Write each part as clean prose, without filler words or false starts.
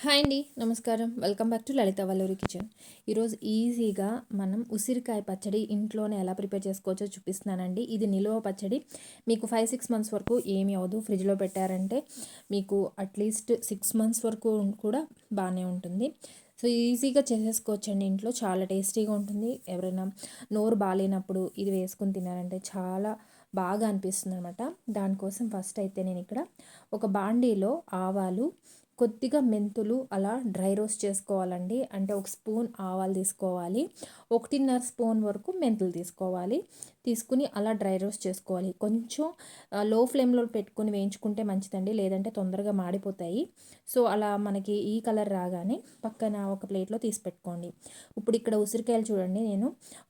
Hi అండి, నమస్కారం. Welcome back to Lalitha Valluri kitchen. ఈరోజు ఈజీగా మనం ఉసిరికాయ పచ్చడి ఇంట్లోనే ఎలా ప్రిపేర్ చేసుకోవచ్చో చూపిస్తున్నానండి. ఇది నిలువ పచ్చడి. మీకు 5-6 మంత్స్ వరకు ఏమీ అవ్వదు. ఫ్రిడ్జ్లో పెట్టారంటే మీకు అట్లీస్ట్ 6 మంత్స్ వరకు కూడా బాగానే ఉంటుంది. సో ఈజీగా చేసేసుకోవచ్చండి ఇంట్లో. చాలా టేస్టీగా ఉంటుంది. ఎవరైనా నోరు బాగాలేనప్పుడు ఇది వేసుకుని తినారంటే చాలా బాగా అనిపిస్తుంది అనమాట. దానికోసం ఫస్ట్ అయితే నేను ఇక్కడ ఒక బాండీలో ఆవాలు, కొద్దిగా మెంతులు అలా డ్రై రోస్ట్ చేసుకోవాలండి. అంటే ఒక స్పూన్ ఆవాలు తీసుకోవాలి, 1.5 స్పూన్ వరకు మెంతులు తీసుకోవాలి. తీసుకుని అలా డ్రై రోస్ట్ చేసుకోవాలి. కొంచెం లో ఫ్లేమ్లో పెట్టుకుని వేయించుకుంటే మంచిదండి, లేదంటే తొందరగా మాడిపోతాయి. సో అలా మనకి ఈ కలర్ రాగానే పక్కన ఒక ప్లేట్లో తీసి పెట్టుకోండి. ఇప్పుడు ఇక్కడ ఉసిరికాయలు చూడండి, నేను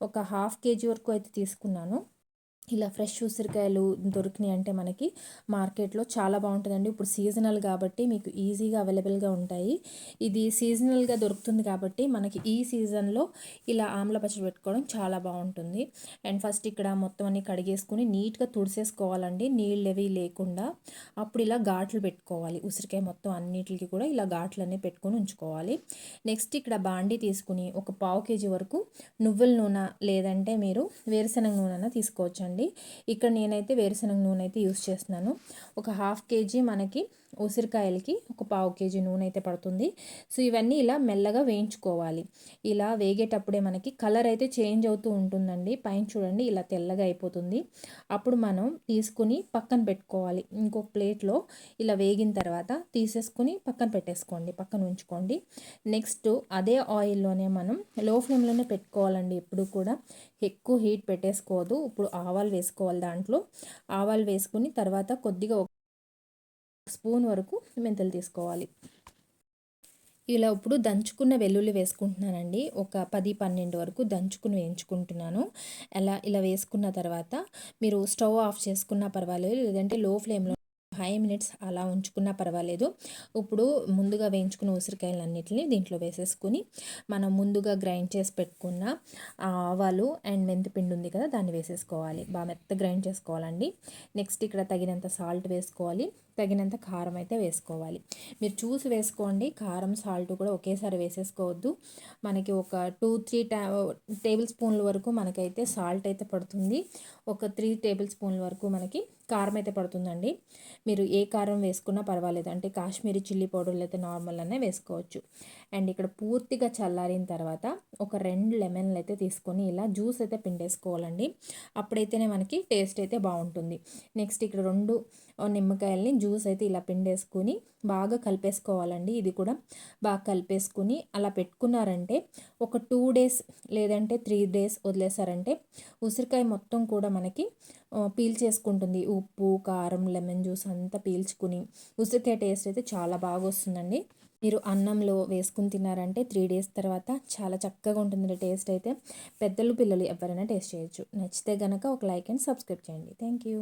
ఒక 1/2 kg వరకు అయితే తీసుకున్నాను. ఇలా ఫ్రెష్ ఉసిరికాయలు దొరికినాయి అంటే మనకి మార్కెట్లో చాలా బాగుంటుందండి. ఇప్పుడు సీజనల్ కాబట్టి మీకు ఈజీగా అవైలబుల్గా ఉంటాయి. ఇది సీజనల్గా దొరుకుతుంది కాబట్టి మనకి ఈ సీజన్లో ఇలా ఆమ్ల పచ్చడి పెట్టుకోవడం చాలా బాగుంటుంది. అండ్ ఫస్ట్ ఇక్కడ మొత్తం అన్ని కడిగేసుకుని నీట్గా తుడిసేసుకోవాలండి, నీళ్ళు అవి లేకుండా. అప్పుడు ఇలా ఘాట్లు పెట్టుకోవాలి. ఉసిరికాయ మొత్తం అన్నిటికి కూడా ఇలా ఘాట్లన్నీ పెట్టుకొని ఉంచుకోవాలి. నెక్స్ట్ ఇక్కడ బాండీ తీసుకుని ఒక 1/4 kg వరకు నువ్వుల నూనె లేదంటే మీరు వేరుశనగ నూనె తీసుకోవచ్చండి. ఇక్కడ నేనైతే వేరుశనగ నూనె అయితే యూస్ చేస్తున్నాను. ఒక 1/2 kg మనకి ఉసిరికాయలకి ఒక 1/4 kg నూనె అయితే పడుతుంది. సో ఇవన్నీ ఇలా మెల్లగా వేయించుకోవాలి. ఇలా వేగేటప్పుడే మనకి కలర్ అయితే చేంజ్ అవుతూ ఉంటుందండి. పైన చూడండి ఇలా తెల్లగా అయిపోతుంది. అప్పుడు మనం తీసుకుని పక్కన పెట్టుకోవాలి. ఇంకొక ప్లేట్లో ఇలా వేగిన తర్వాత తీసేసుకుని పక్కన పెట్టేసుకోండి, పక్కన ఉంచుకోండి. నెక్స్ట్ అదే ఆయిల్లోనే మనం లో ఫ్లేమ్లోనే పెట్టుకోవాలండి. ఎప్పుడు కూడా ఎక్కువ హీట్ పెట్టేసుకోవద్దు. ఇప్పుడు ఆవాలు వేసుకోవాలి. దాంట్లో ఆవాలు వేసుకుని తర్వాత కొద్దిగా ఒక స్పూన్ వరకు మెంతులు తీసుకోవాలి. ఇలా ఇప్పుడు దంచుకున్న వెల్లుల్లి వేసుకుంటున్నానండి. ఒక 10-12 వరకు దంచుకుని వేయించుకుంటున్నాను. ఇలా వేసుకున్న తర్వాత మీరు స్టవ్ ఆఫ్ చేసుకున్నా పర్వాలేదు, లేదంటే లో ఫ్లేమ్లో 5 మినిట్స్ అలా ఉంచుకున్నా పర్వాలేదు. ఇప్పుడు ముందుగా వేయించుకున్న ఉసిరికాయలన్నిటిని దీంట్లో వేసేసుకుని మనం ముందుగా గ్రైండ్ చేసి పెట్టుకున్న ఆవాలు అండ్ మెంతిపిండి ఉంది కదా, దాన్ని వేసేసుకోవాలి. బాగా మెత్త గ్రైండ్ చేసుకోవాలండి. నెక్స్ట్ ఇక్కడ తగినంత సాల్ట్ వేసుకోవాలి, తగినంత కారం అయితే వేసుకోవాలి. మీరు చూసి వేసుకోండి. కారం సాల్ట్ కూడా ఒకేసారి వేసేసుకోవద్దు. మనకి ఒక 2-3 టేబుల్ స్పూన్ల వరకు మనకైతే సాల్ట్ అయితే పడుతుంది. ఒక 3 టేబుల్ స్పూన్ల వరకు మనకి కారం అయితే పడుతుందండి. మీరు ఏ కారం వేసుకున్నా పర్వాలేదు, అంటే కాశ్మీరీ చిల్లీ పౌడర్ లేదా నార్మల్ అనే వేసుకోవచ్చు. అండ్ ఇక్కడ పూర్తిగా చల్లారిన తర్వాత ఒక 2 లెమన్లు అయితే తీసుకొని ఇలా జ్యూస్ అయితే పిండేసుకోవాలండి. అప్పుడైతేనే మనకి టేస్ట్ అయితే బాగుంటుంది. నెక్స్ట్ ఇక్కడ 2 నిమ్మకాయలని జ్యూస్ అయితే ఇలా పిండేసుకుని బాగా కలిపేసుకోవాలండి. ఇది కూడా బాగా కలిపేసుకుని అలా పెట్టుకున్నారంటే ఒక 2 డేస్ లేదంటే 3 డేస్ వదిలేసారంటే ఉసిరికాయ మొత్తం కూడా మనకి పీల్ చేసుకుంటుంది. ఉప్పు, కారం, లెమన్ జ్యూస్ అంతా పీల్చుకుని ఉసిరికాయ టేస్ట్ అయితే చాలా బాగా వస్తుందండి. మీరు అన్నంలో వేసుకుని తిన్నారంటే 3 డేస్ తర్వాత చాలా చక్కగా ఉంటుంది టేస్ట్ అయితే. పెద్దలు పిల్లలు ఎవరైనా టేస్ట్ చేయొచ్చు. నచ్చితే కనుక ఒక లైక్ అండ్ సబ్స్క్రైబ్ చేయండి. Thank you.